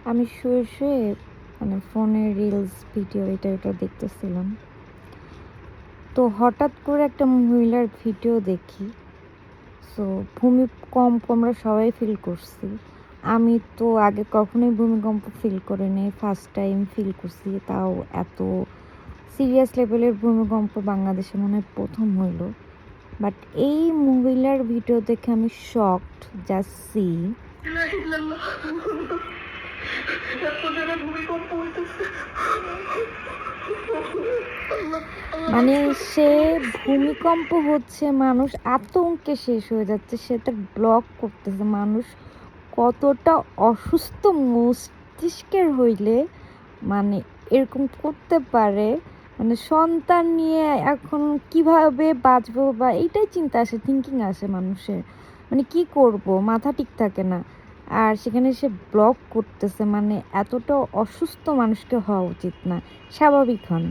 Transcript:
আমি শুয়ে শুয়ে মানে ফোনে রিলস ভিডিও এটা ওটা দেখতেছিলাম। তো হঠাৎ করে একটা মহিলার ভিডিও দেখি। সো ভূমিকম্প আমরা সবাই ফিল করছি। আমি তো আগে কখনোই ভূমিকম্প ফিল করিনি, ফার্স্ট টাইম ফিল করছি, তাও এত সিরিয়াস লেভেলের ভূমিকম্প বাংলাদেশে মনে হয় প্রথম হইল। বাট এই মহিলার ভিডিও দেখে আমি শকড। জাস্ট সি মানে সে ভূমিকম্প হচ্ছে, মানুষ আতঙ্কে শেষ হয়ে যাচ্ছে, সে তার ব্লগ করতেছে। মানুষ কতটা অসুস্থ মস্তিষ্কের হইলে মানে এরকম করতে পারে। মানে সন্তান নিয়ে এখন কিভাবে বাঁচবো বা এইটাই চিন্তা আসে, থিঙ্কিং আসে মানুষের। মানে কি করব, মাথা ঠিক থাকে না। আর সেখানে সে ব্লগ করতেছে, মানে এতটা অসুস্থ মানুষকে হওয়া উচিত না, স্বাভাবিক হন।